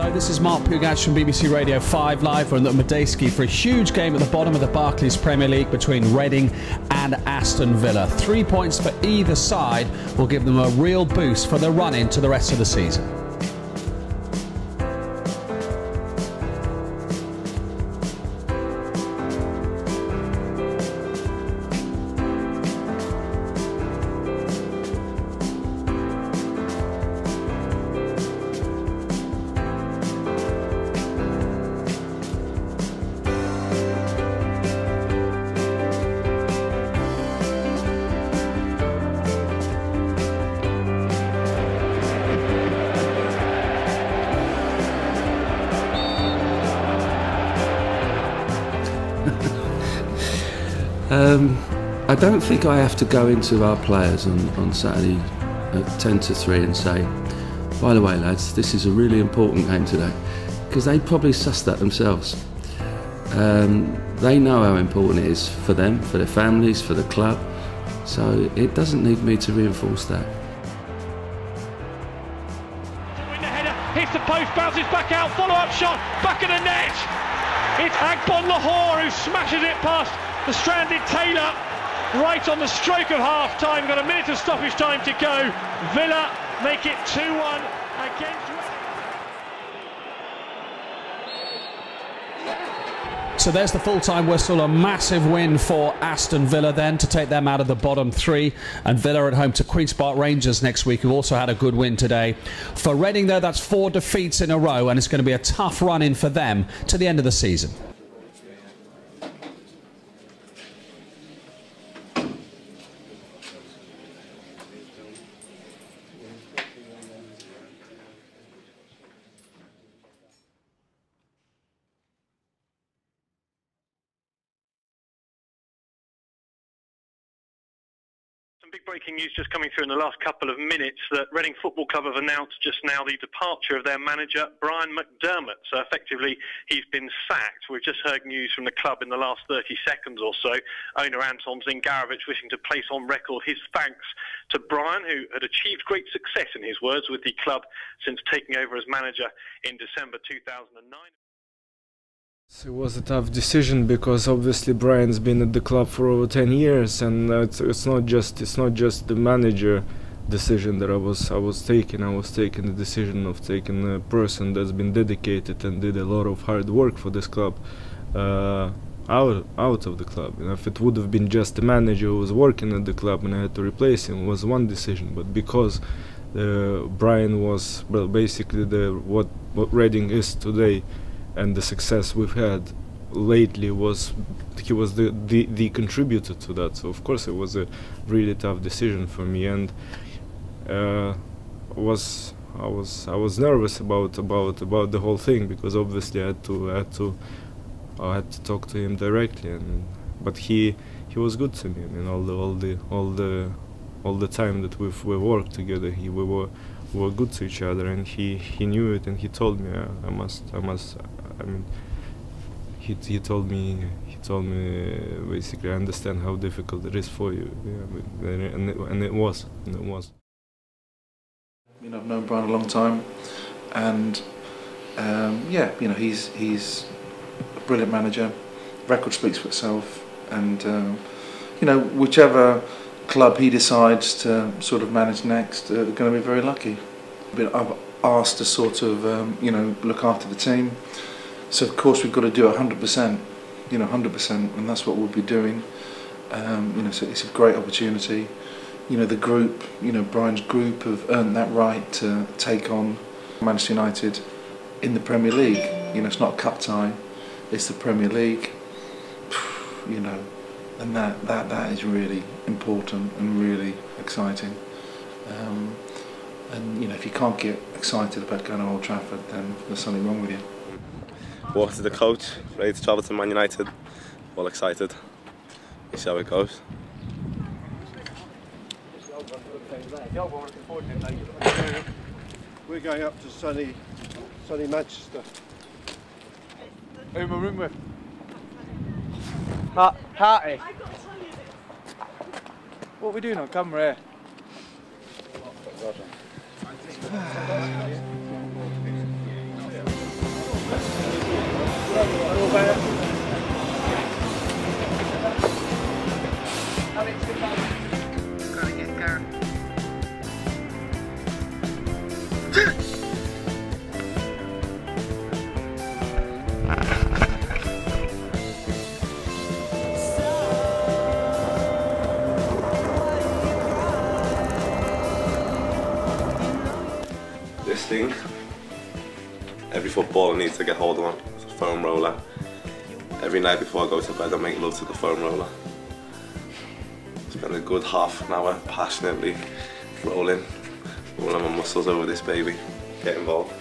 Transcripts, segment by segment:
Hello, this is Mark Pugac from BBC Radio 5 Live. We're in the Medeski for a huge game at the bottom of the Barclays Premier League between Reading and Aston Villa. 3 points for either side will give them a real boost for their run into the rest of the season. I don't think I have to go into our players on Saturday at 10 to 3 and say, by the way lads, this is a really important game today, because they probably sussed that themselves. They know how important it is for them, for their families, for the club, so it doesn't need me to reinforce that. Win the header, hits the post, bounces back out, follow-up shot, back of the net. It's Agbon Lahore who smashes it past the stranded Taylor. Right on the stroke of half-time, got a minute of stoppage time to go. Villa make it 2-1 against... So there's the full-time whistle, a massive win for Aston Villa then to take them out of the bottom three. And Villa at home to Queen's Park Rangers next week, who also had a good win today. For Reading, though, that's 4 defeats in a row, and it's going to be a tough run-in for them to the end of the season. Some big breaking news just coming through in the last couple of minutes that Reading Football Club have announced just now the departure of their manager, Brian McDermott. So effectively, he's been sacked. We've just heard news from the club in the last 30 seconds or so. Owner Anton Zingarovic wishing to place on record his thanks to Brian, who had achieved great success, in his words, with the club since taking over as manager in December 2009. It was a tough decision because obviously Brian's been at the club for over 10 years, and it's not just the manager decision that I was taking. I was taking the decision of taking a person that's been dedicated and did a lot of hard work for this club out of the club. You know, if it would have been just the manager who was working at the club and I had to replace him, it was one decision. But because Brian was, well, basically what Reading is today, and the success we've had lately he was the contributor to that. So of course it was a really tough decision for me, and I was nervous about the whole thing, because obviously I had to talk to him directly, but he was good to me. I mean, all the time that we worked together, we were good to each other, and he knew it, and he told me I mean, he told me basically, I understand how difficult it is for you. Yeah, and it was. You know, I've known Brian a long time, and yeah, you know, he's a brilliant manager. Record speaks for itself, and you know, whichever club he decides to sort of manage next, are going to be very lucky. But I've asked to sort of you know, look after the team. So of course we've got to do 100%, you know, 100%, and that's what we'll be doing. You know, so it's a great opportunity. You know, the group, you know, Brian's group have earned that right to take on Manchester United in the Premier League. You know, it's not a cup tie, it's the Premier League. You know, and that is really important and really exciting. And you know, if you can't get excited about going to Old Trafford, then there's something wrong with you. Walked to the coach, ready to travel to Man United, all excited. You see how it goes. We're going up to sunny Manchester. Who am I room with? Harty. What are we doing on camera here? This thing, every footballer needs to get hold of one. It's a foam roller. Every night before I go to bed I make love to the foam roller. Spend a good half an hour passionately rolling my muscles over this baby. Get involved.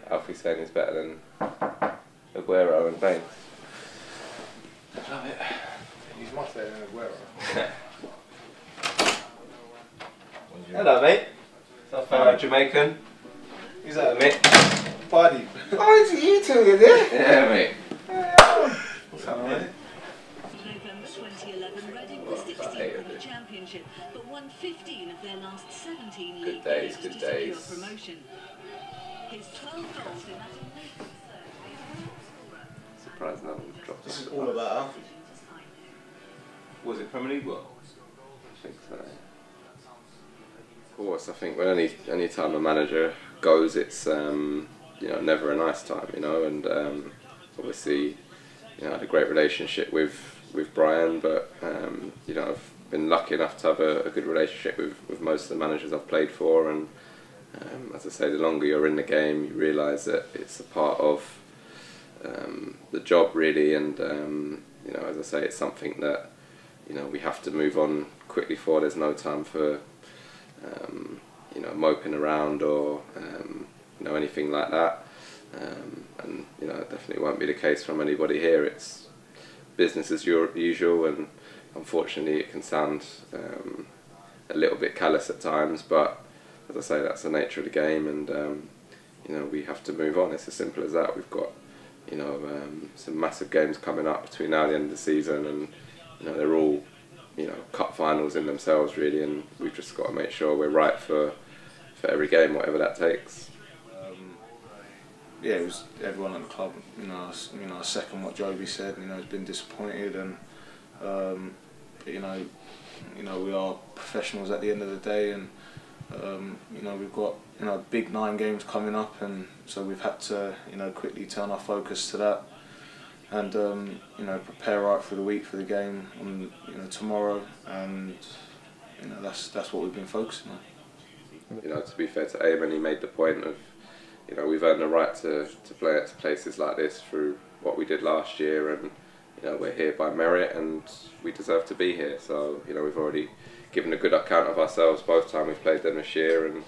Alfie's saying he's better than Aguero and Bain. Love it. He's much better than Aguero. Hello, mate. Is that fellow Jamaican? Who's that, mate? Buddy. Oh, it's you two, is it? Yeah, mate. What's happening, mate? November 2011, Reading was 16th in the Championship, but won 15 of their last 17 league games to secure promotion. His 12 goals in that amazing Surprised no one dropped. This is all about Alfie. Was it Premier League work? I think so. Of course, I think when any time a manager goes, it's you know, never a nice time, you know, and obviously, you know, I had a great relationship with Brian, but you know, I've been lucky enough to have a good relationship with most of the managers I've played for, and as I say, the longer you're in the game, you realise that it's a part of the job, really, and you know, as I say, it's something that, you know, we have to move on quickly for. There's no time for you know, moping around or you know, anything like that, and you know, it definitely won't be the case from anybody here. It's business as usual, and unfortunately it can sound a little bit callous at times, but as I say, that's the nature of the game, and you know, we have to move on. It's as simple as that. We've got, you know, some massive games coming up between now and the end of the season, and you know, they're all, you know, cup finals in themselves, really, and we've just got to make sure we're right for every game, whatever that takes. Yeah, it was everyone at the club. You know, I second what Joby said. You know, he's been disappointed, and but, you know, we are professionals at the end of the day, and you know, we've got, you know, big 9 games coming up, and so we've had to, you know, quickly turn our focus to that, and you know, prepare right for the week for the game on, you know, tomorrow, and you know, that's what we've been focusing on. You know, to be fair to Eamon, he made the point of, you know, we've earned the right to play at places like this through what we did last year, and you know, we're here by merit and we deserve to be here. So, you know, we've already given a good account of ourselves both times we've played them this year, and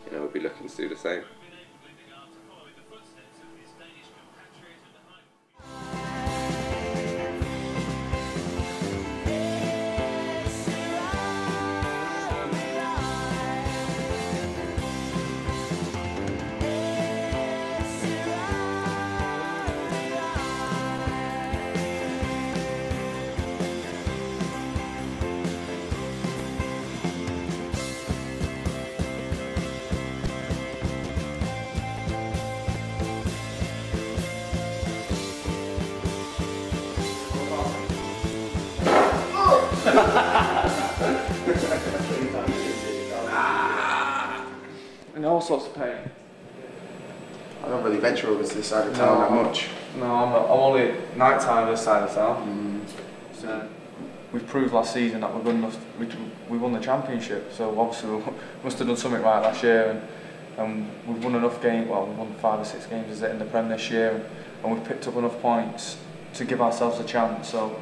you know, we'll be looking to do the same. In all sorts of pain. I don't really venture over to this side of town that much. No, I'm only night time this side of town. So we've proved last season that we're good enough. We won the championship, so obviously we must have done something right last year, and we've won enough games. Well, we've won 5 or 6 games is it in the Prem this year, and we've picked up enough points to give ourselves a chance. So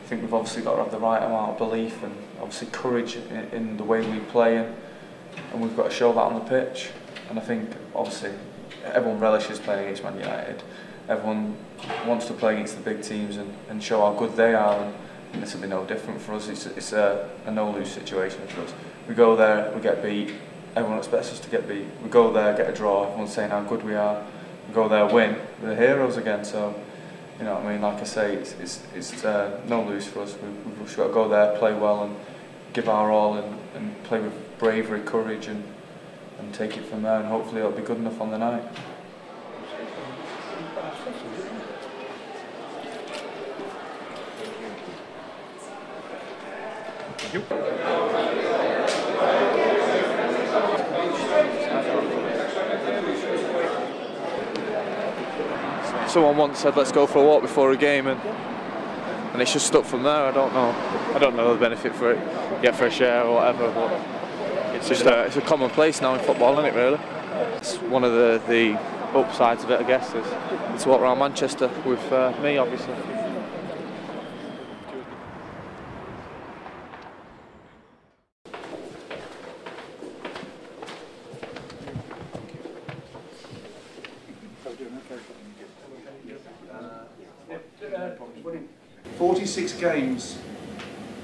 I think we've obviously got to have the right amount of belief and obviously courage in the way we play, and we've got to show that on the pitch. And I think obviously everyone relishes playing against Man United, everyone wants to play against the big teams and show how good they are, and this will be no different for us. It's a no-lose situation for us. We go there, we get beat, everyone expects us to get beat. We go there, get a draw, everyone's saying how good we are. We go there, win, we're the heroes again. So, you know what I mean, like I say, it's no-lose for us. We've just got to go there, play well and give our all and play with bravery, courage and take it from there, and hopefully it'll be good enough on the night. Thank you. Someone once said let's go for a walk before a game, and it's just stuck from there. I don't know the benefit for it, get fresh air or whatever, but it's just it's a commonplace now in football, isn't it, really? It's one of the upsides of it, I guess, is to walk around Manchester with me, obviously. "46 games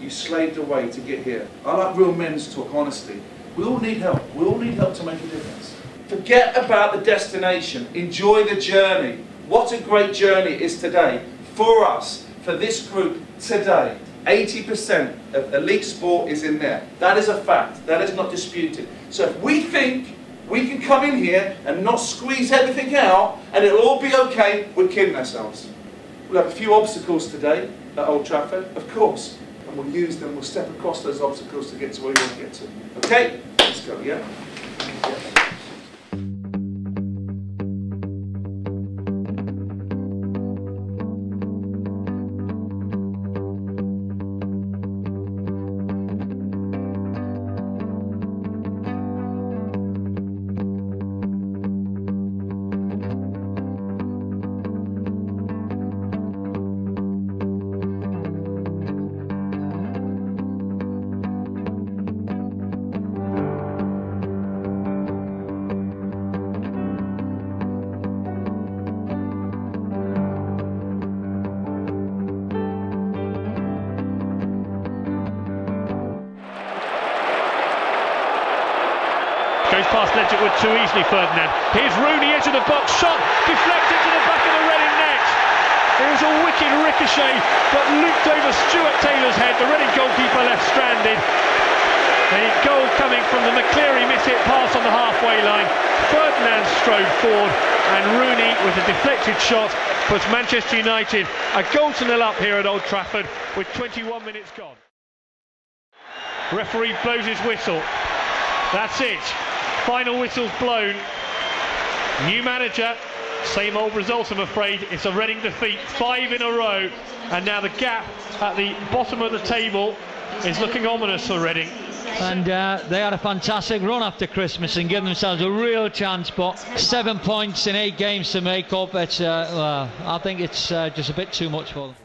you slaved away to get here." I like real men's talk, honestly. We all need help. We all need help to make a difference. Forget about the destination. Enjoy the journey. What a great journey it is today for us, for this group today. 80% of elite sport is in there. That is a fact. That is not disputed. So if we think we can come in here and not squeeze everything out and it'll all be okay, we're kidding ourselves. We'll have a few obstacles today at Old Trafford, of course, and we'll use them, we'll step across those obstacles to get to where we want to get to. Okay? Let's go, yeah? Goes past Ledgerwood too easily, Ferdinand. Here's Rooney, edge of the box, shot, deflected to the back of the Reading net. It was a wicked ricochet, but looped over Stuart Taylor's head. The Reading goalkeeper left stranded. The goal coming from the McCleary miss-it pass on the halfway line. Ferdinand strode forward, and Rooney, with a deflected shot, puts Manchester United a goal to nil up here at Old Trafford with 21 minutes gone. Referee blows his whistle. That's it. Final whistle's blown. New manager, same old result, I'm afraid. It's a Reading defeat, 5 in a row, and now the gap at the bottom of the table is looking ominous for Reading. And they had a fantastic run after Christmas and given themselves a real chance, but 7 points in 8 games to make up, it's, well, I think it's just a bit too much for them.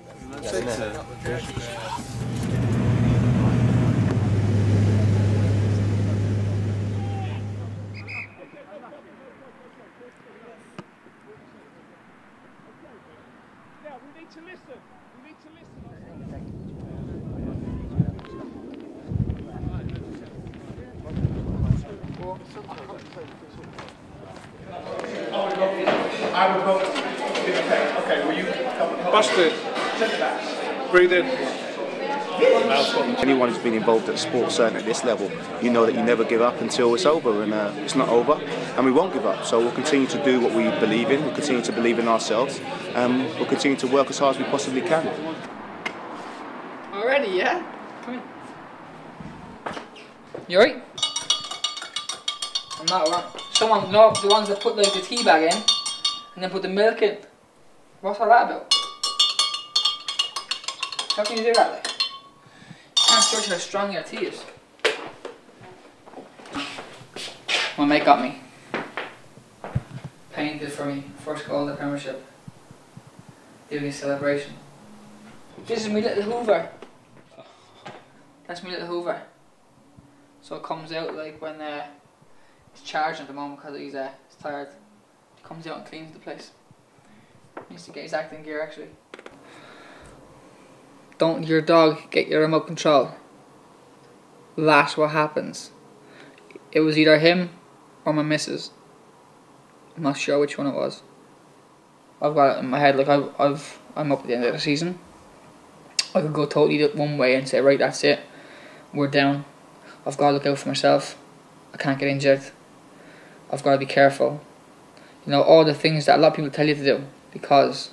I would vote in effect. Okay, will you Buster, breathe in. Anyone who's been involved at sports, certainly at this level, you know that you never give up until it's over, and it's not over, and we won't give up. So we'll continue to do what we believe in, we'll continue to believe in ourselves, and we'll continue to work as hard as we possibly can. Already, yeah? Come in. You alright? I'm not alright. Someone, no, the ones that put like the tea bag in and then put the milk in. What's all that about? How can you do that? Like? You can't judge how strong your tea is. My mate got me. Painted for me. First goal in the Premiership. Doing a celebration. This is my little Hoover. That's my little Hoover. So it comes out like when he's charging at the moment because he's tired. He comes out and cleans the place. Needs to get his acting gear actually. Don't your dog get your remote control. That's what happens. It was either him or my missus. I'm not sure which one it was. I've got it in my head, like I'm up at the end of the season. I could go totally one way and say, right, that's it. We're down. I've got to look out for myself. I can't get injured. I've got to be careful. You know, all the things that a lot of people tell you to do, because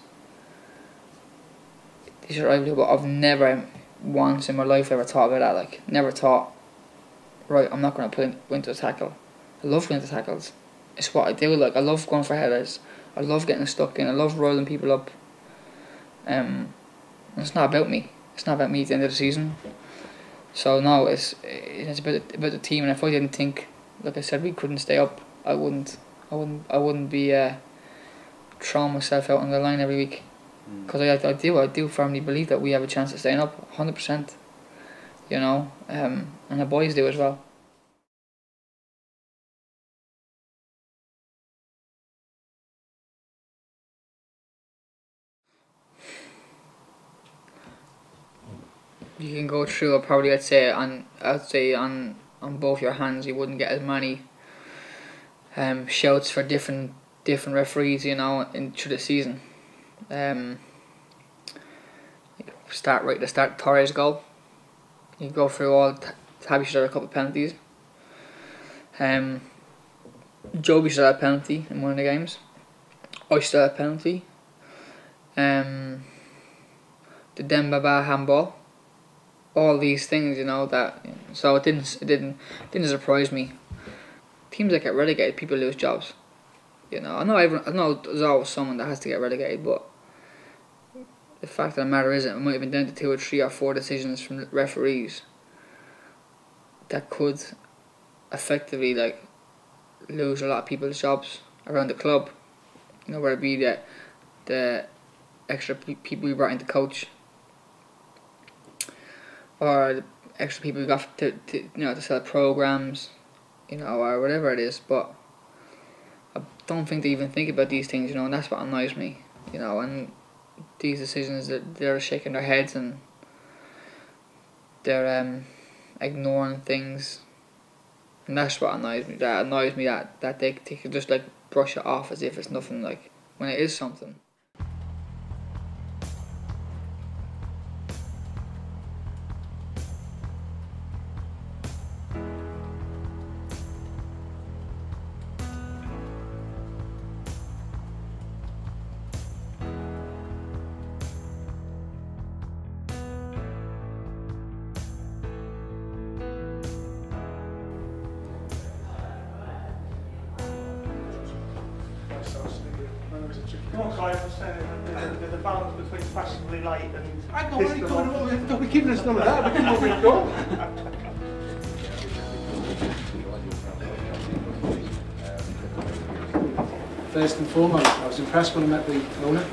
these are able, but I've never once in my life ever thought about that. Like, never thought, right, I'm not going to put into a tackle. I love going into tackles. It's what I do. Like, I love going for headers. I love getting stuck in. I love rolling people up. It's not about me. It's not about me at the end of the season. So no, it's about the team. And if I didn't think, like I said, we couldn't stay up, I wouldn't be throwing myself out on the line every week. Because I do firmly believe that we have a chance of staying up, 100%. You know, and the boys do as well. You can go through it probably. I'd say on both your hands, you wouldn't get as many shouts for different referees, you know, through the season. Start right at the start, Torres goal. You go through all. Tabby should have a couple of penalties. Joby should have a penalty in one of the games. I should have a penalty. The Dembaba handball. All these things, you know, that, so it didn't surprise me. Teams that get relegated, people lose jobs. You know, I know there's always someone that has to get relegated, but the fact of the matter is, it might have been down to 2 or 3 or 4 decisions from referees that could effectively, like, lose a lot of people's jobs around the club. You know, whether it be the extra people we brought in to coach, or the extra people we got to set up programs, you know, or whatever it is. But I don't think they even think about these things, you know, and that's what annoys me, you know. And these decisions, that they're shaking their heads and they're ignoring things, and that's what annoys me. That annoys me that they could just like brush it off as if it's nothing, like when it is something. Come on, Clive, the balance between fashionably late and... I know, don't be giving us none of that, we can move it go. First and foremost, I was impressed when I met the owner.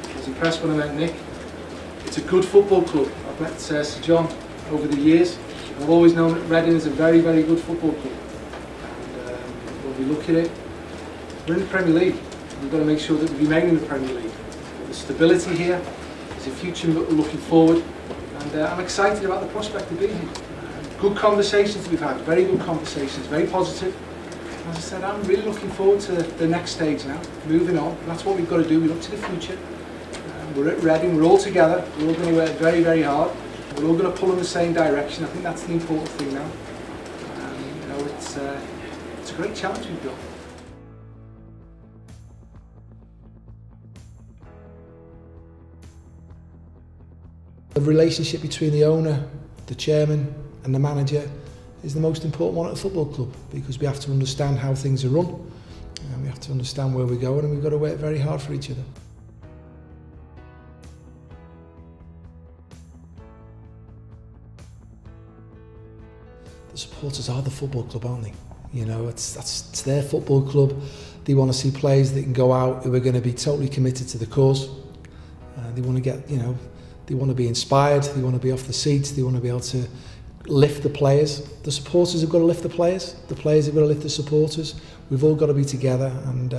I was impressed when I met Nick. It's a good football club. I've met Sir John over the years. I've always known that Reading is a very, very good football club. And when we look at it, we're in the Premier League. We've got to make sure that we remain in the Premier League. There's stability here, there's a future looking forward, and I'm excited about the prospect of being here. Good conversations we've had, very good conversations, very positive. As I said, I'm really looking forward to the next stage now, moving on. That's what we've got to do. We look to the future. We're at Reading, we're all together, we're all going to work very, very hard. We're all going to pull in the same direction. I think that's the important thing now. You know, it's a great challenge we've got. The relationship between the owner, the chairman and the manager is the most important one at a football club, because we have to understand how things are run and we have to understand where we're going, and we've got to work very hard for each other. The supporters are the football club, aren't they? You know, it's their football club. They want to see players that can go out who are going to be totally committed to the cause. They want to get, you know, they want to be inspired, they want to be off the seats, they want to be able to lift the players. The supporters have got to lift the players have got to lift the supporters. We've all got to be together, and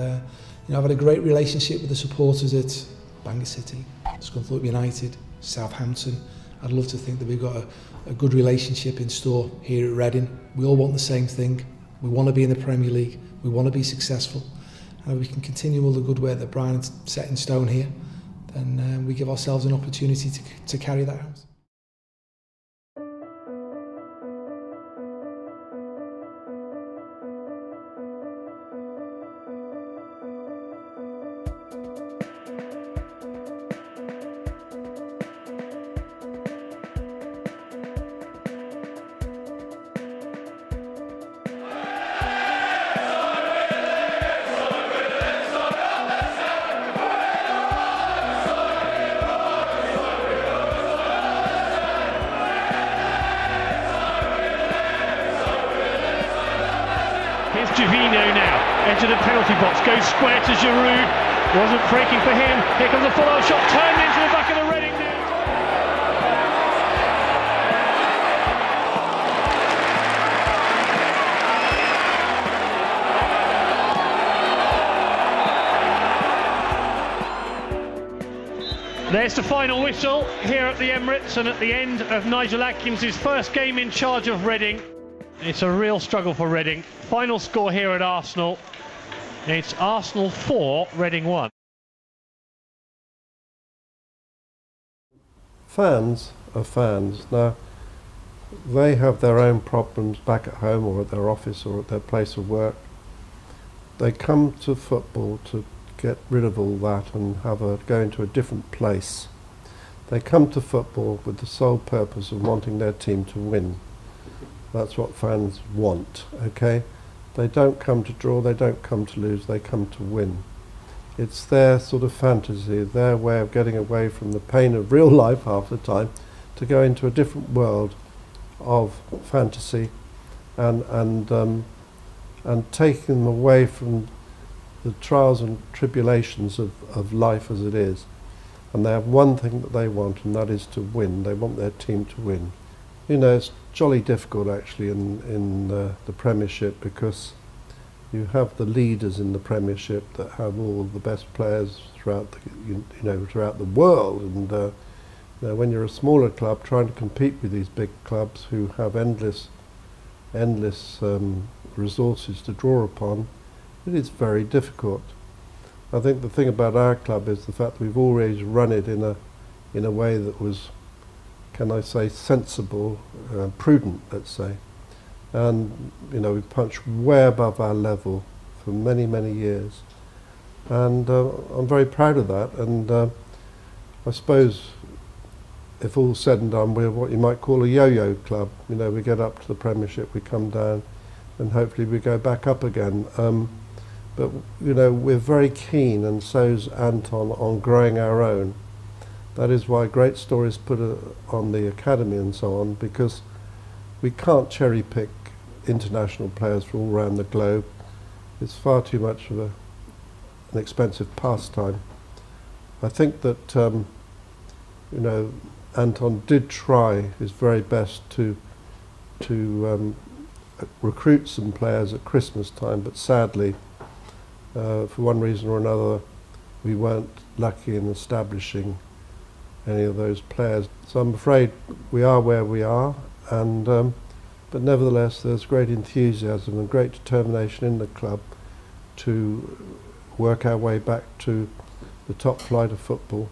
You know, I've had a great relationship with the supporters at Bangor City, Scunthorpe United, Southampton. I'd love to think that we've got a good relationship in store here at Reading. We all want the same thing. We want to be in the Premier League. We want to be successful. And if we can continue all the good work that Brian's set in stone here, then we give ourselves an opportunity to carry that out. Here's Jovino now, into the penalty box, goes square to Giroud, wasn't breaking for him, here comes a follow-up shot, turned into the back of the Reading net. There's the final whistle here at the Emirates and at the end of Nigel Adkins' first game in charge of Reading. It's a real struggle for Reading. Final score here at Arsenal. It's Arsenal 4, Reading 1. Fans are fans. Now, they have their own problems back at home or at their office or at their place of work. They come to football to get rid of all that and go into a different place. They come to football with the sole purpose of wanting their team to win. That's what fans want, okay? They don't come to draw, they don't come to lose, they come to win. It's their sort of fantasy, their way of getting away from the pain of real life half the time to go into a different world of fantasy and taking them away from the trials and tribulations of life as it is. And they have one thing that they want, and that is to win. They want their team to win. You know, it's jolly difficult actually in the Premiership, because you have the leaders in the Premiership that have all the best players throughout throughout the world, and you know, when you're a smaller club trying to compete with these big clubs who have endless resources to draw upon, it is very difficult. I think the thing about our club is the fact that we've always run it in a way that was, can I say, sensible, prudent, let's say. And you know, we've punched way above our level for many, many years. And I'm very proud of that. And I suppose if all's said and done, we're what you might call a yo-yo club. You know, we get up to the Premiership, we come down, and hopefully we go back up again. But you know, we're very keen, and so's Anton, on growing our own. That is why Great Stories put on the academy and so on, because we can't cherry pick international players from all around the globe. It's far too much of an expensive pastime. I think that you know, Anton did try his very best to recruit some players at Christmas time, but sadly, for one reason or another, we weren't lucky in establishing any of those players. So I'm afraid we are where we are, and but nevertheless there's great enthusiasm and great determination in the club to work our way back to the top flight of football.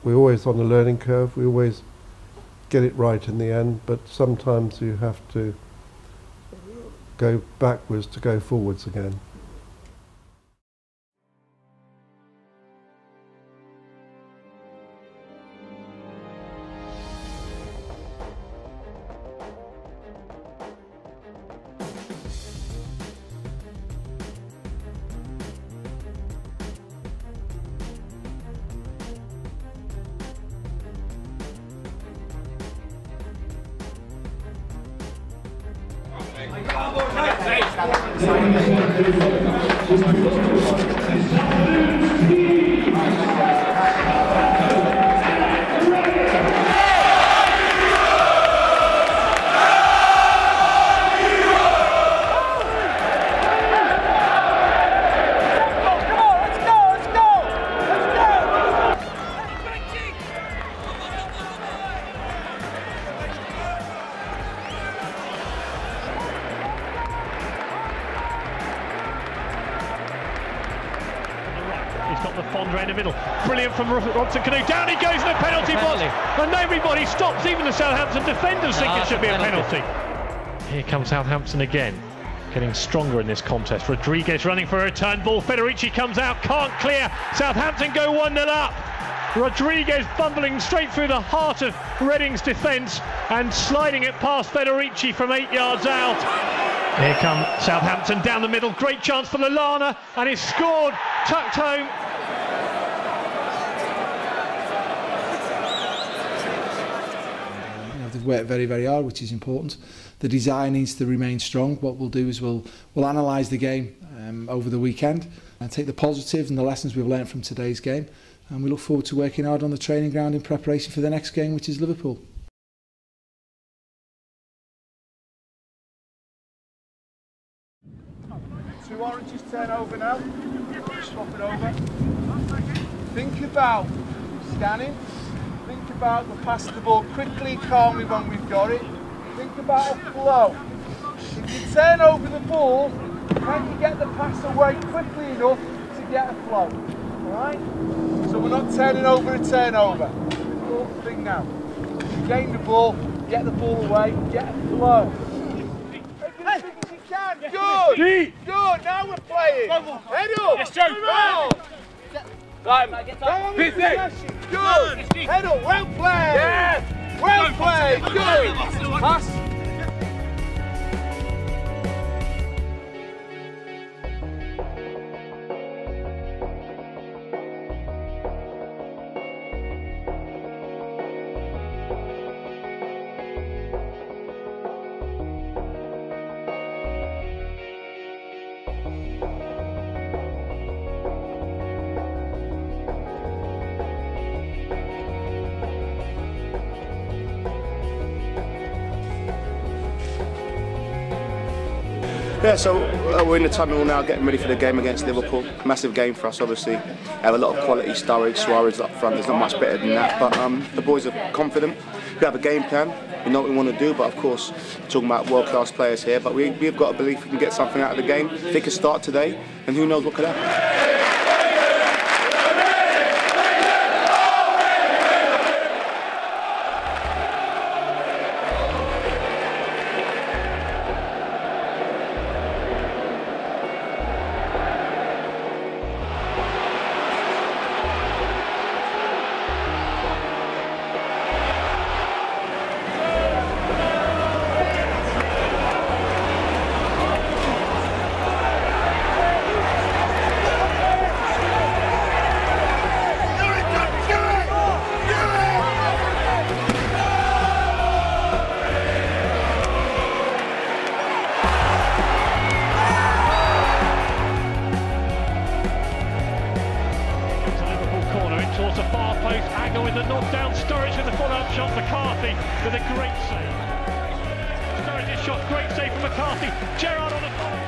We're always on a learning curve, we always get it right in the end, but sometimes you have to go backwards to go forwards again. Let's go! He's got the Fondre in the middle. Brilliant from Robson Canoe. Down he goes in the penalty box. And everybody stops. Even the Southampton defenders think it should be a penalty. Here comes Southampton again. Getting stronger in this contest. Rodriguez running for a return ball. Federici comes out. Can't clear. Southampton go 1-0 up. Rodriguez bumbling straight through the heart of Reading's defence and sliding it past Federici from 8 yards out. Here come Southampton down the middle. Great chance for Lallana, and it's scored. Tucked home. They've worked very, very hard, which is important. The design needs to remain strong. What we'll do is we'll analyse the game over the weekend and take the positives and the lessons we've learned from today's game. And we look forward to working hard on the training ground in preparation for the next game, which is Liverpool. 2 oranges turn over now. Swap it over. Think about scanning. Think about the pass the ball quickly, calmly when we've got it. Think about a flow. If you turn over the ball, can you get the pass away quickly enough to get a flow? Alright? So we're not turning over a turnover. Important thing now. You gain the ball, get the ball away, get a flow. Make it as big as you can. Good! Good! Now we're playing! Head up! Yes, Joe! Good! Head up! Well played! Yes! Well played! Good! Pass! Yeah, so we're in the tunnel now, getting ready for the game against Liverpool. Massive game for us, obviously. Have a lot of quality. Sturridge, Suarez up front. There's not much better than that. But the boys are confident. We have a game plan. We know what we want to do. But of course, talking about world-class players here. But we've got to believe we can get something out of the game. If it can start today, and who knows what could happen. McCarthy with a great save. Sturridge's shot, great save from McCarthy. Gerrard on the follow.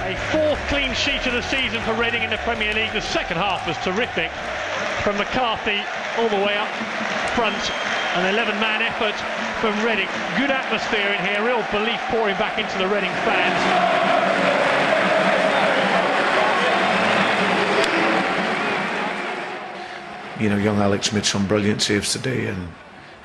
A fourth clean sheet of the season for Reading in the Premier League. The second half was terrific from McCarthy all the way up front. An 11-man effort from Reading. Good atmosphere in here, real belief pouring back into the Reading fans. You know, young Alex made some brilliant saves today,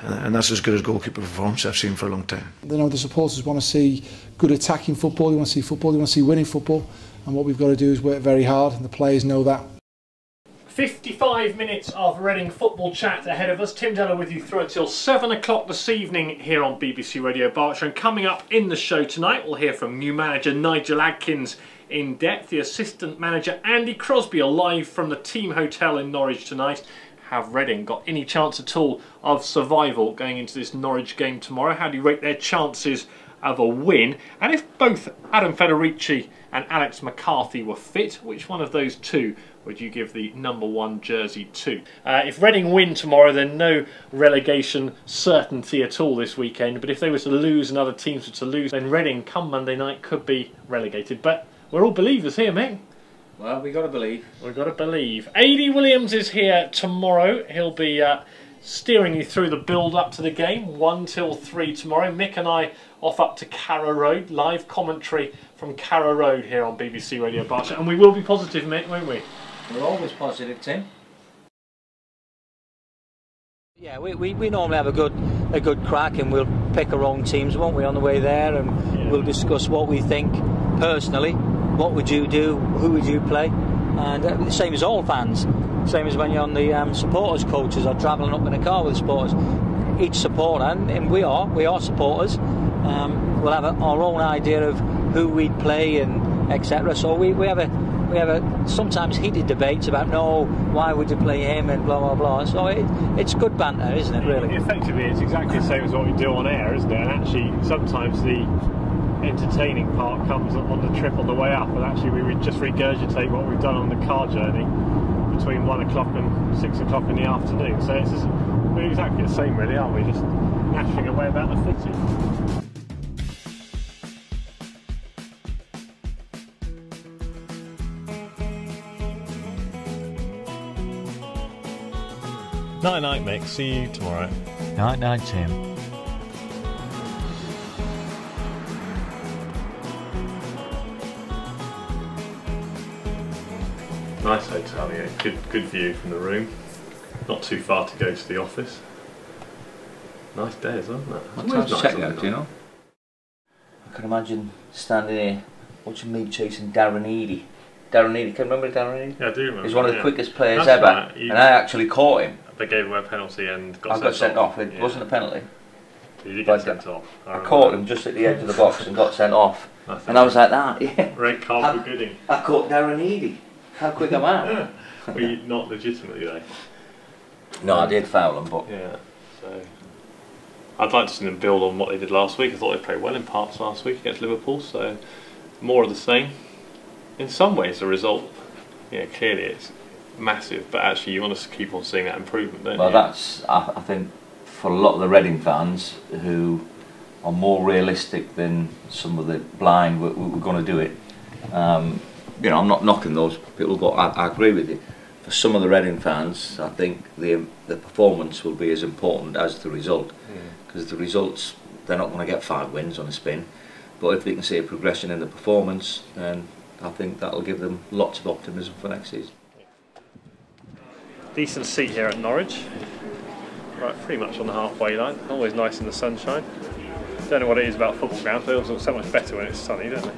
and that's as good as goalkeeper performance I've seen for a long time. You know, the supporters want to see good attacking football, they want to see football, they want to see winning football, and what we've got to do is work very hard, and the players know that. 55 minutes of Reading football chat ahead of us. Tim Della with you through until 7 o'clock this evening here on BBC Radio Berkshire. And coming up in the show tonight, we'll hear from new manager Nigel Adkins in depth. The assistant manager Andy Crosby are live from the team hotel in Norwich tonight. Have Reading got any chance at all of survival going into this Norwich game tomorrow? How do you rate their chances of a win? And if both Adam Federici and Alex McCarthy were fit, which one of those two would you give the #1 jersey to? If Reading win tomorrow, then no relegation certainty at all this weekend. But if they were to lose and other teams were to lose, then Reading come Monday night could be relegated. But we're all believers here, mate. Well, we got to believe. We've got to believe. A.D. Williams is here tomorrow. He'll be steering you through the build-up to the game, 1 till 3 tomorrow. Mick and I off up to Carrow Road. Live commentary from Carrow Road here on BBC Radio Berkshire. And we will be positive, Mick, won't we? We're always positive, Tim. Yeah, we normally have a good crack, and we'll pick our own teams, won't we, on the way there, and we'll discuss what we think personally. What would you do? Who would you play? And same as all fans. Same as when you're on the supporters coaches or travelling up in a car with supporters. Each supporter, and we are supporters. We'll have our own idea of who we'd play and etc. So we have a sometimes heated debates about why would you play him and blah blah blah. So it's good banter, isn't it? Really. Effectively, it's exactly the same as what we do on air, isn't it? And actually, sometimes the entertaining part comes on the trip on the way up, and actually we would just regurgitate what we've done on the car journey between 1 o'clock and 6 o'clock in the afternoon. So we're exactly the same, really, aren't we? Just gnashing away about the footy. Night night, Mick. See you tomorrow. Night night, Tim. Nice hotel, yeah. Good view from the room. Not too far to go to the office. Nice day as well, isn't it? What time's the checkout, do you know? I can imagine standing here watching me chasing Darren Eadie. Darren Eadie, can you remember Darren Eadie? Yeah, I do remember. He's one of the quickest players That's ever, right. and I actually caught him. They gave away a penalty and got sent off. It wasn't a penalty. He did get sent off. I caught him just at the edge of the box and got sent off. And I was like that, yeah. Red card for Gooding. I caught Darren Eadie. How quick am I? Well, not legitimately though. No, I did foul them, but yeah. So I'd like to see them build on what they did last week. I thought they played well in parts last week against Liverpool. So more of the same. In some ways, the result, clearly it's massive, but actually you want to keep on seeing that improvement, don't you? Well, that's I think for a lot of the Reading fans who are more realistic than some of the blind, we're going to do it. I'm not knocking those people, but I agree with you. For some of the Reading fans, I think the performance will be as important as the result, because the results, they're not going to get 5 wins on a spin, but if they can see a progression in the performance, then I think that'll give them lots of optimism for next season. Decent seat here at Norwich, right, pretty much on the halfway line. Always nice in the sunshine. Don't know what it is about football grounds, they always look so much better when it's sunny, don't they?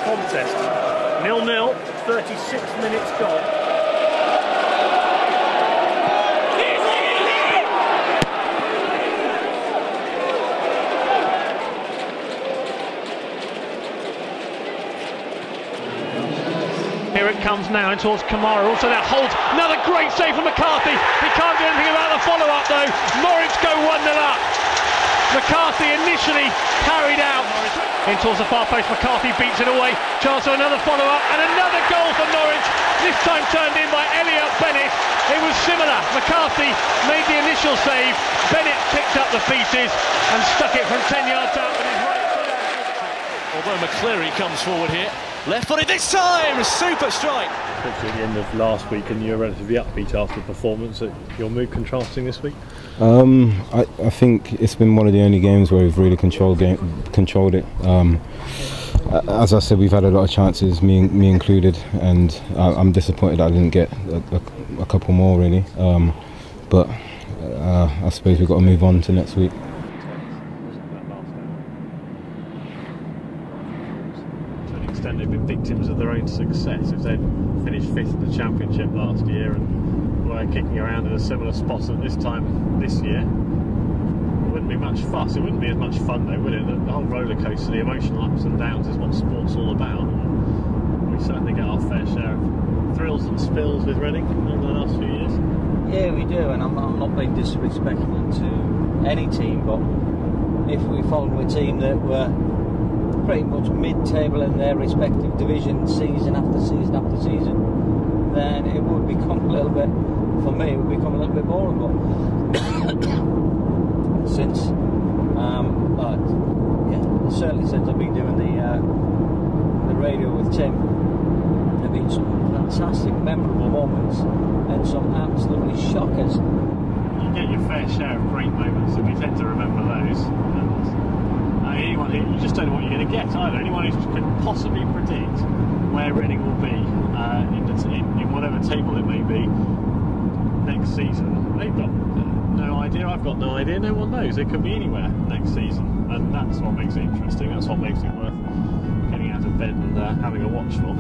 Contest 0-0, 36 minutes gone. Here it comes now towards Kamara, also that holds, another great save from McCarthy. He can't do anything about the follow-up though. Norwich go 1-0 up. McCarthy initially carried out in towards the far post. McCarthy beats it away. Chance for another follow-up and another goal for Norwich. This time turned in by Elliot Bennett. It was similar. McCarthy made the initial save. Bennett picked up the pieces and stuck it from 10 yards out with his right foot. Although McCleary comes forward here, left-footed this time. Super strike. At the end of last week, and you're relatively upbeat after the performance. Your mood contrasting this week? I think it's been one of the only games where we've really controlled it. As I said, we've had a lot of chances, me included, and I'm disappointed I didn't get a couple more really. But I suppose we've got to move on to next week. To an extent, they've been victims of their own success. If they'd finished 5th in the Championship last year and were kicking around in a similar spot at this time this year, wouldn't be much fuss. It wouldn't be as much fun though, would it? The whole roller coaster, the emotional ups and downs is what sport's all about. And we certainly get our fair share of thrills and spills with Reading over the last few years. Yeah, we do, and I'm not being disrespectful to any team, but if we follow a team that were pretty much mid-table in their respective divisions season after season after season, then it would become a little bit, for me, it would become a little bit boring. But since, certainly since I've been doing the radio with Tim, there have been some fantastic, memorable moments and some absolutely shockers. You get your fair share of great moments, and we tend to remember those. You just don't know what you're going to get either. Anyone who could possibly predict where Reading will be in whatever table it may be next season, they've got no idea. I've got no idea. No one knows. It could be anywhere next season, and that's what makes it interesting. That's what makes it worth getting out of bed and having a watch for.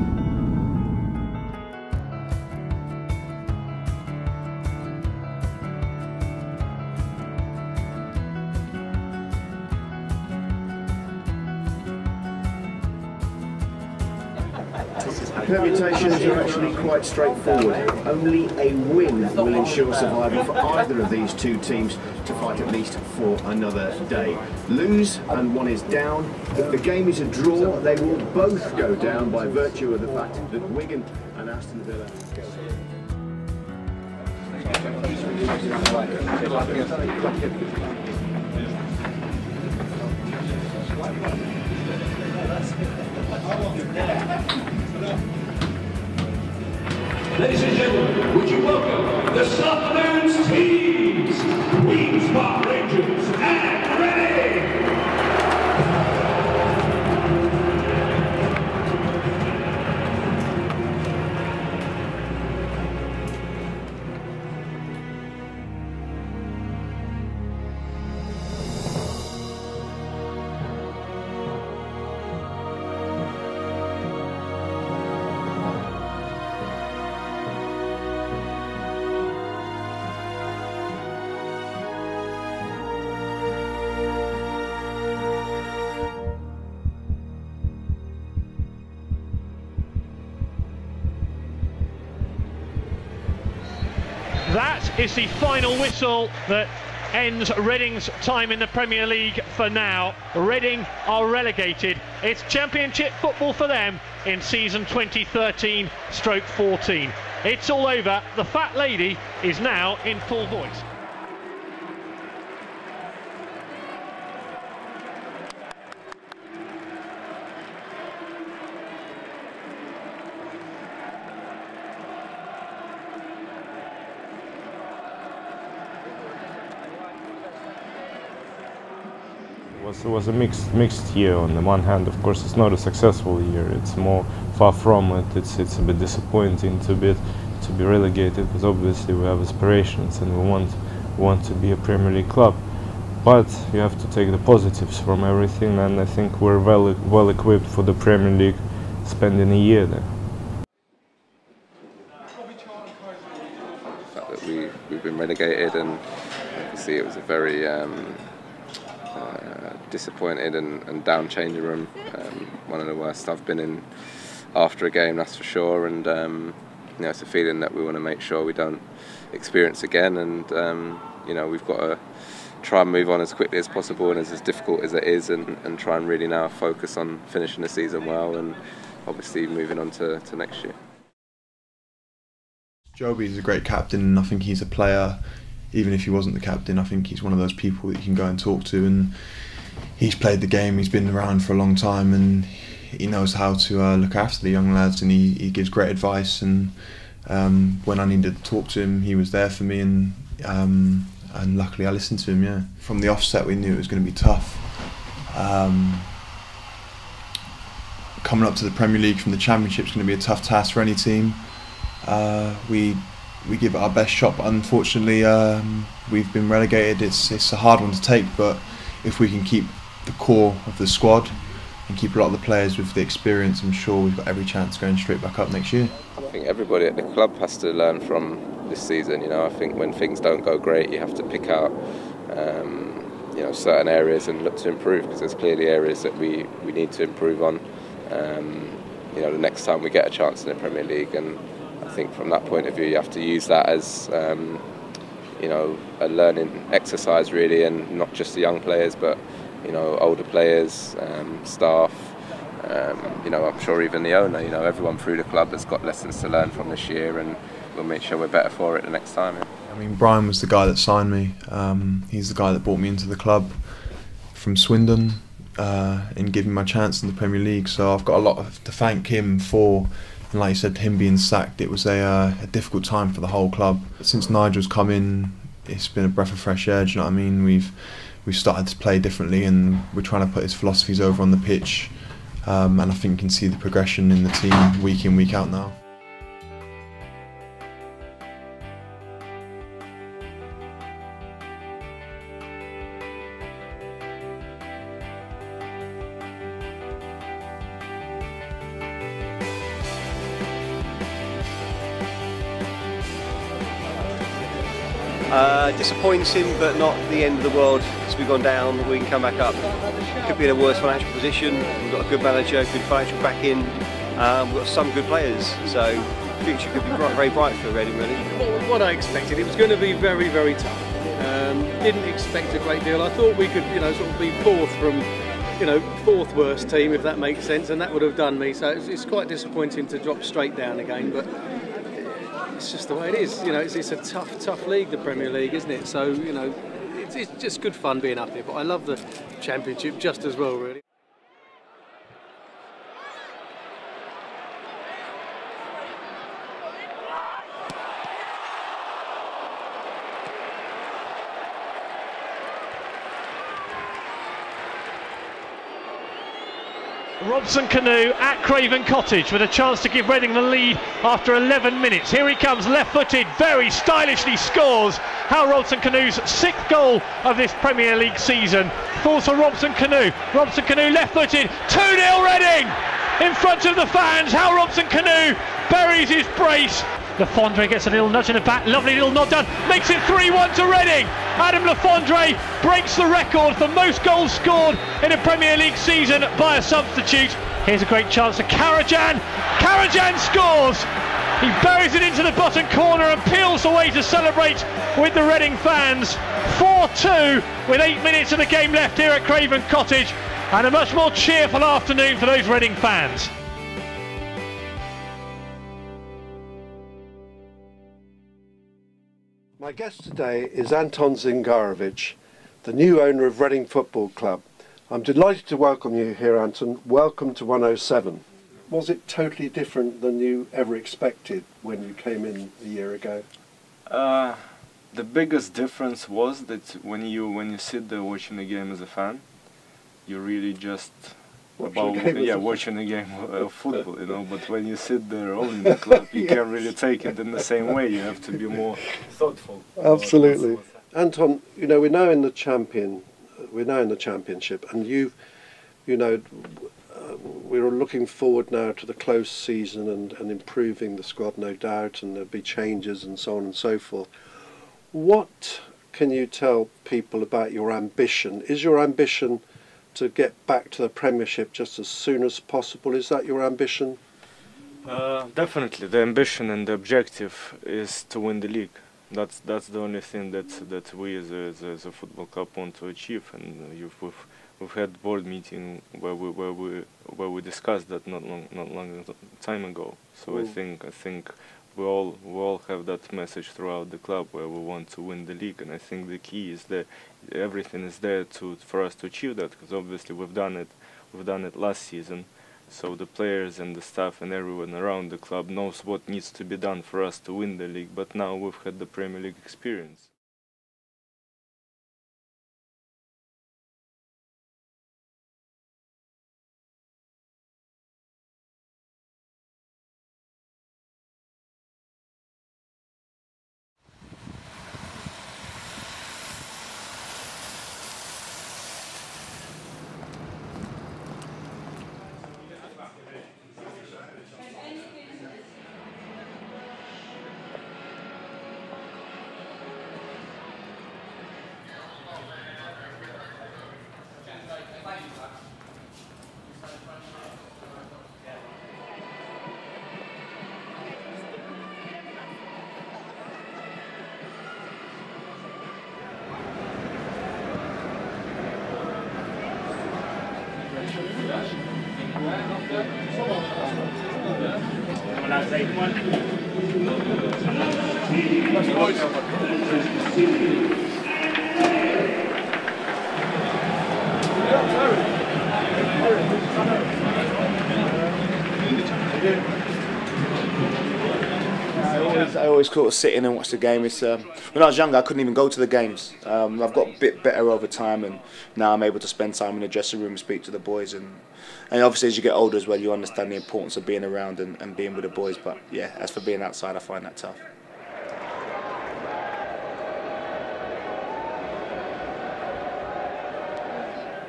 Permutations are actually quite straightforward. Only a win will ensure survival for either of these two teams to fight at least for another day. Lose and one is down. If the game is a draw, they will both go down by virtue of the fact that Wigan and Aston Villa Ladies and gentlemen, would you welcome the South Downs teams, Queen's Park Rangers and Reading! That is the final whistle that ends Reading's time in the Premier League for now. Reading are relegated. It's Championship football for them in season 2013/14. It's all over. The Fat Lady is now in full voice. It was a mixed year. On the one hand, of course, it's not a successful year. It's more far from it. It's a bit disappointing to be relegated, because obviously we have aspirations and we want to be a Premier League club. But you have to take the positives from everything, and I think we're well equipped for the Premier League, spending a year there. The fact that we've been relegated, and obviously it was a very disappointed and down changing room. One of the worst I've been in after a game, that's for sure. And it's a feeling that we want to make sure we don't experience again. And we've got to try and move on as quickly as possible, and as difficult as it is, and try and really now focus on finishing the season well, and obviously moving on to next year. Joby's a great captain, and I think he's a player. Even if he wasn't the captain, I think he's one of those people that you can go and talk to, and he's played the game, he's been around for a long time, and he knows how to look after the young lads, and he gives great advice. And when I needed to talk to him, he was there for me, and luckily I listened to him. Yeah, from the offset we knew it was going to be tough. Coming up to the Premier League from the Championship is going to be a tough task for any team. We give it our best shot, but unfortunately we've been relegated. It's a hard one to take, but if we can keep the core of the squad and keep a lot of the players with the experience, I'm sure we've got every chance going straight back up next year. I think everybody at the club has to learn from this season. I think when things don't go great, you have to pick out you know, certain areas and look to improve, because there's clearly areas that we need to improve on. You know, the next time we get a chance in the Premier League, and I think from that point of view, you have to use that as you know, a learning exercise really, and not just the young players, but you know, older players, staff. You know, I'm sure even the owner, you know, everyone through the club has got lessons to learn from this year, and we'll make sure we're better for it the next time. Yeah. I mean, Brian was the guy that signed me. He's the guy that brought me into the club from Swindon and gave me my chance in the Premier League. So I've got a lot to thank him for. And like you said, him being sacked, it was a difficult time for the whole club. Since Nigel's come in, it's been a breath of fresh air. Do you know what I mean? We've started to play differently, and we're trying to put his philosophies over on the pitch. And I think you can see the progression in the team week in, week out now. Disappointing, but not the end of the world, because we've gone down. We can come back up. Could be in a worse financial position. We've got a good manager, good financial backing. We've got some good players, so the future could be very bright for Reading, really. What I expected, it was going to be very, very tough. Didn't expect a great deal. I thought we could, you know, sort of be fourth from, you know, fourth worst team, if that makes sense, and that would have done me. So it's quite disappointing to drop straight down again, but it's just the way it is. You know, it's a tough league, the Premier League, isn't it? So, you know, it's just good fun being up here, but I love the Championship just as well, really. Robson Canu at Craven Cottage with a chance to give Reading the lead after 11 minutes. Here he comes, left-footed, very stylishly scores. Hal Robson Canu's 6th goal of this Premier League season falls for Robson Canu. Robson Canu left-footed, 2-0 Reading! In front of the fans, Hal Robson Canu buries his brace. Le Fondre gets a little nudge in the back, lovely little nod down, makes it 3-1 to Reading. Adam Le Fondre breaks the record for most goals scored in a Premier League season by a substitute. Here's a great chance for Karajan. Karajan scores! He buries it into the bottom corner and peels away to celebrate with the Reading fans. 4-2 with 8 minutes of the game left here at Craven Cottage, and a much more cheerful afternoon for those Reading fans. My guest today is Anton Zingarovic, the new owner of Reading Football Club. I'm delighted to welcome you here, Anton. Welcome to 107. Was it totally different than you ever expected when you came in a year ago? The biggest difference was that when you sit there watching the game as a fan, you really just watching the game of football, you know. But when you sit there owning the club, you can't really take it in the same way. You have to be more thoughtful. Absolutely, Anton. You know, we're now in the Championship, and we're looking forward now to the close season and improving the squad, no doubt, and there'll be changes and so on and so forth. What can you tell people about your ambition? Is your ambition to get back to the Premiership just as soon as possible? Is that your ambition? Definitely, the ambition and the objective is to win the league. That's the only thing that we as a football club want to achieve. And we've had board meeting where we discussed that not long time ago. So I think we all have that message throughout the club where we want to win the league, and I think the key is that everything is there for us to achieve that, because obviously we've done it last season, so the players and the staff and everyone around the club knows what needs to be done for us to win the league, but now we've had the Premier League experience. I always sort of sit in and watch the game. It's, when I was younger, I couldn't even go to the games. I've got a bit better over time, and now I'm able to spend time in the dressing room, speak to the boys, and obviously as you get older as well, you understand the importance of being around and being with the boys. But yeah, as for being outside, I find that tough.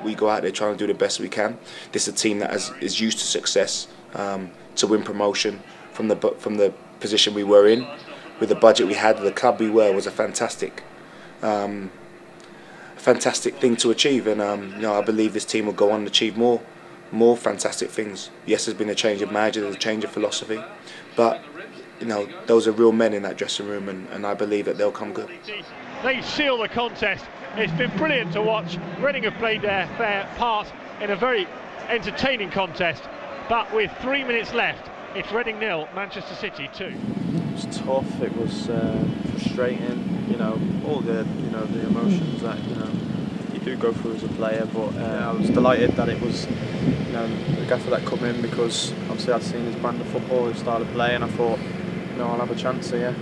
We go out there trying to do the best we can. This is a team that is used to success, to win promotion from the position we were in, with the budget we had, the club we were, was a fantastic thing to achieve. And you know, I believe this team will go on and achieve more fantastic things. Yes, there's been a change of manager, there's a change of philosophy, but you know, those are real men in that dressing room, and I believe that they'll come good. They seal the contest. It's been brilliant to watch. Reading have played their fair part in a very entertaining contest, but with 3 minutes left, it's Reading 0, Manchester City 2. It was tough. It was frustrating. You know, all the the emotions that you do go through as a player. But I was delighted that it was the gaffer that come in, because obviously I'd seen his brand of football, his style of play, and I thought, I'll have a chance here.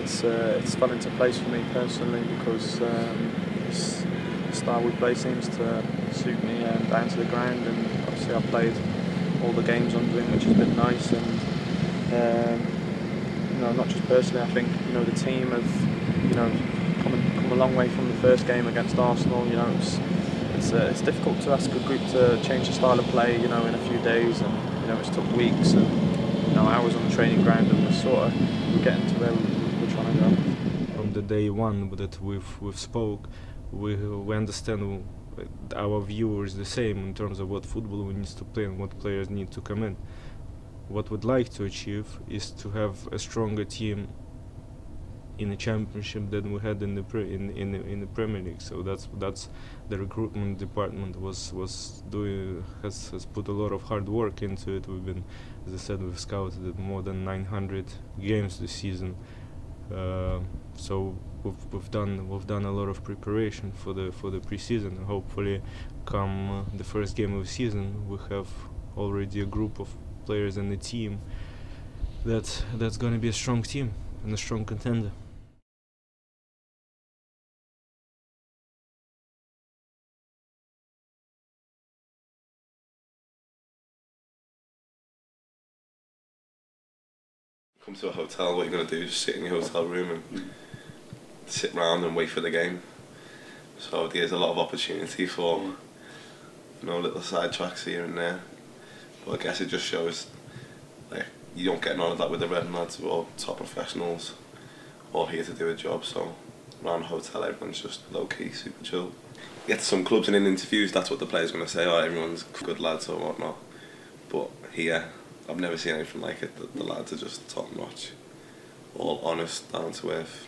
It's fell into place for me personally, because the style we play seems to suit me down to the ground, and obviously I've played all the games under him, which has been nice. And not just personally, I think the team have come a long way from the first game against Arsenal. It's difficult to ask a group to change the style of play in a few days, and it's took weeks and hours on the training ground, and we're getting to where we're trying to go. From the day one that we've spoke, we understand our view is the same in terms of what football we need to play and what players need to come in. What we'd like to achieve is to have a stronger team in the championship than we had in the Premier League. So that's the recruitment department has put a lot of hard work into it. We've been, as I said, we've scouted more than 900 games this season. So we've done a lot of preparation for the pre-season. Hopefully, come the first game of the season, we have already a group of players in the team that's going to be a strong team and a strong contender. Come to a hotel, what you're going to do is sit in your hotel room and sit round and wait for the game. So there's a lot of opportunity for little side tracks here and there. But I guess it just shows you don't get none of that with the Reading lads. We're all top professionals, all here to do a job. So around the hotel, everyone's just low key, super chill. You get to some clubs and in interviews, that's what the player's going to say. Oh, everyone's good lads or whatnot. But here, I've never seen anything like it. The lads are just top notch, all honest, down to earth,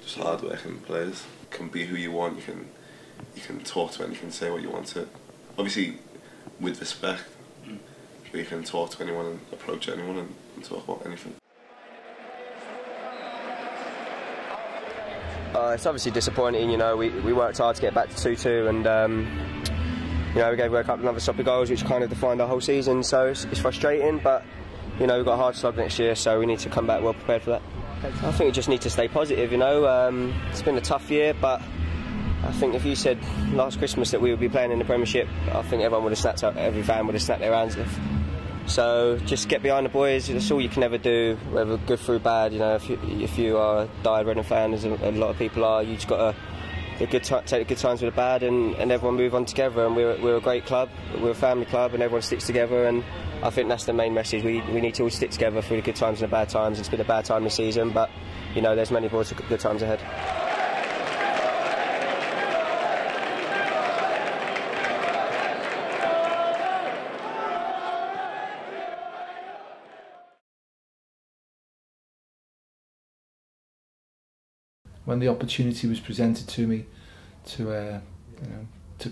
just hard working players. You can be who you want. You can talk to anyone. You can say what you want to. Obviously, with respect. But you can talk to anyone and approach anyone and talk about anything. It's obviously disappointing. We worked hard to get back to 2-2, and we gave away a couple of other sloppy goals, which kind of defined our whole season. So it's frustrating, but we've got a hard slog next year, so we need to come back well prepared for that. I think we just need to stay positive. It's been a tough year, but I think if you said last Christmas that we would be playing in the Premiership, I think everyone would have snapped up, every fan would have snapped their hands off. So just get behind the boys. That's all you can ever do, whether good through bad. If you are a diehard Reading fan, as a lot of people are, you just got to take the good times with the bad, and everyone move on together. And we're a great club, we're a family club, and everyone sticks together. And I think that's the main message. We need to all stick together through the good times and the bad times. It's been a bad time this season, but there's many more good times ahead. When the opportunity was presented to me to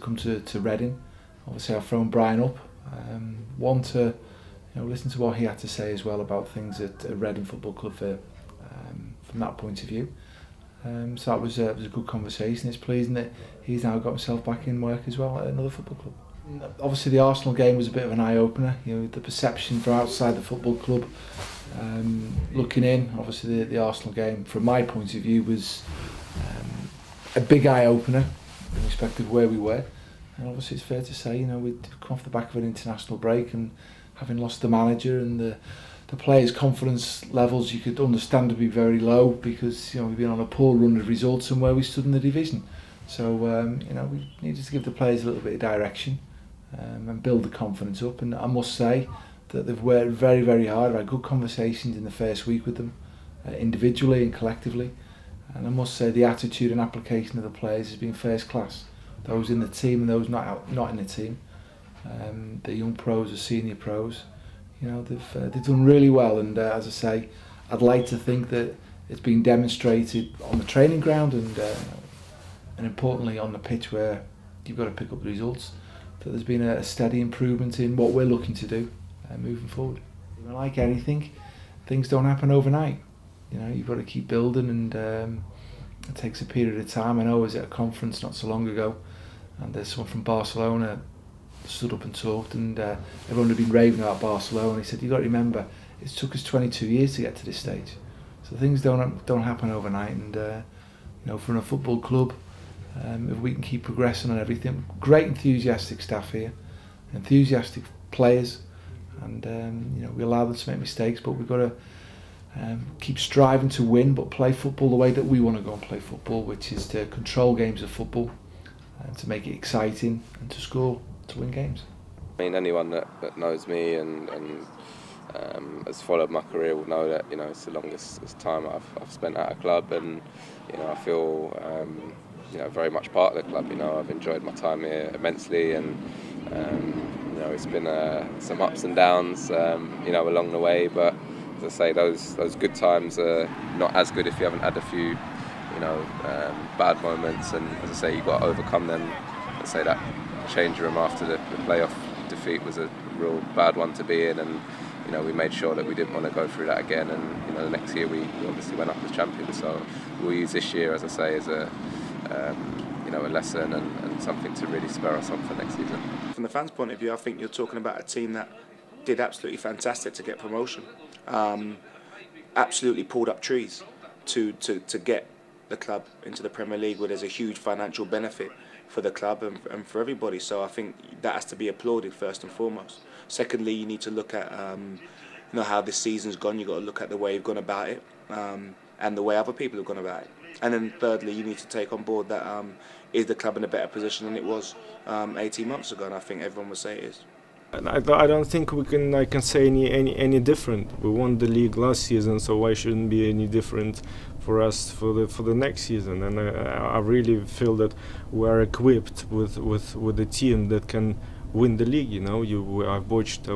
come to Reading, obviously I've thrown Brian up. One, to listen to what he had to say as well about things at Reading Football Club from that point of view. So that was a good conversation. It's pleasing that he's now got himself back in work as well at another football club. Obviously the Arsenal game was a bit of an eye-opener. The perception from outside the football club looking in, obviously the Arsenal game from my point of view was a big eye-opener in respect of where we were. And obviously it's fair to say, we'd come off the back of an international break, and having lost the manager and the players' confidence levels, you could understand to be very low, because we've been on a poor run of results and where we stood in the division. So we needed to give the players a little bit of direction and build the confidence up. And I must say that they've worked very, very hard. I've had good conversations in the first week with them, individually and collectively. And I must say the attitude and application of the players has been first class. Those in the team and those not in the team, the young pros, the senior pros, they've done really well. And as I say, I'd like to think that it's been demonstrated on the training ground and importantly on the pitch, where you've got to pick up the results, that there's been a steady improvement in what we're looking to do moving forward. Like anything, things don't happen overnight. You've got to keep building, and it takes a period of time. I know I was at a conference not so long ago, and there's someone from Barcelona stood up and talked, and everyone had been raving about Barcelona. He said, "You've got to remember, it took us 22 years to get to this stage, so things don't happen overnight." And for a football club, if we can keep progressing on everything, great enthusiastic staff here, enthusiastic players, and we allow them to make mistakes, but we've got to keep striving to win, but play football the way that we want to go and play football, which is to control games of football and to make it exciting and to score, to win games. I mean, anyone that knows me and has followed my career will know that it's the longest time I've spent at a club, and I feel very much part of the club. I've enjoyed my time here immensely, and it's been some ups and downs along the way, but as I say, those good times are not as good if you haven't had a few bad moments, and as I say, you've got to overcome them. I'd say that change room after the playoff defeat was a real bad one to be in, and we made sure that we didn't want to go through that again, and the next year we obviously went up as champions, so we'll use this year, as I say, as a lesson and something to really spur us on for next season. From the fans' point of view, I think you're talking about a team that did absolutely fantastic to get promotion. Absolutely pulled up trees to get the club into the Premier League, where there's a huge financial benefit for the club and for everybody. So I think that has to be applauded first and foremost. Secondly, you need to look at how this season's gone. You've got to look at the way you've gone about it and the way other people have gone about it. And then thirdly, you need to take on board that is the club in a better position than it was 18 months ago, and I think everyone would say it is. I don't think I can say any different. We won the league last season, so why shouldn't be any different for us for the next season? And I really feel that we are equipped with a team that can win the league. I've watched the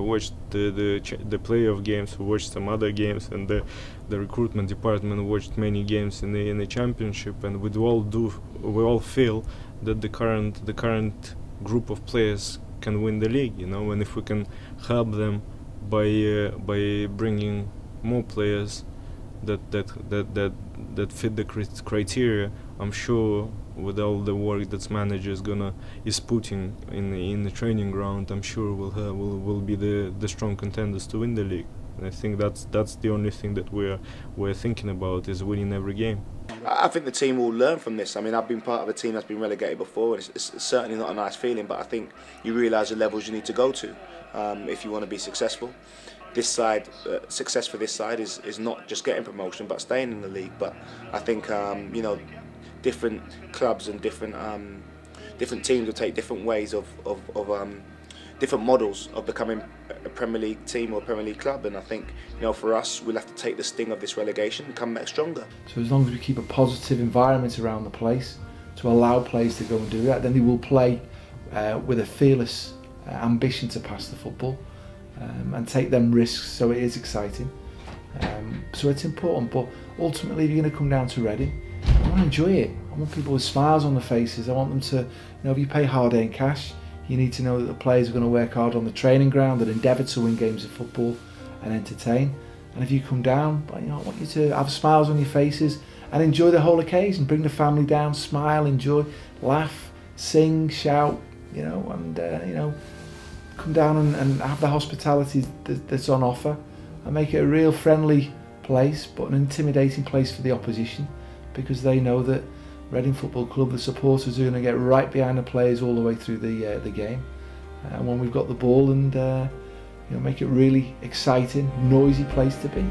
playoff games, watched some other games, and the recruitment department watched many games in the championship, and we all feel that the current group of players can win the league, and if we can help them by bringing more players that fit the criteria, I'm sure with all the work that manager is putting in the training ground, I'm sure we'll be the strong contenders to win the league. And I think that's the only thing that we're thinking about, is winning every game. I think the team will learn from this. I mean, I've been part of a team that's been relegated before, and it's certainly not a nice feeling, but I think you realise the levels you need to go to if you want to be successful. This side, success for this side is not just getting promotion, but staying in the league. But I think, different clubs and different teams will take different ways of different models of becoming a Premier League team or a Premier League club, and I think for us, we'll have to take the sting of this relegation and come back stronger. So as long as we keep a positive environment around the place to allow players to go and do that, then they will play with a fearless ambition to pass the football and take them risks, so it is exciting. So it's important, but ultimately if you're going to come down to Reading, I want to enjoy it. I want people with smiles on their faces. I want them to, if you pay hard-earned cash, You need to know that the players are going to work hard on the training ground and endeavour to win games of football and entertain. And if you come down, I want you to have smiles on your faces and enjoy the whole occasion. Bring the family down, smile, enjoy, laugh, sing, shout, and come down and have the hospitality that's on offer, and make it a real friendly place, but an intimidating place for the opposition, because they know that Reading Football Club, the supporters, are going to get right behind the players all the way through the game. And when we've got the ball, and make it really exciting, noisy place to be.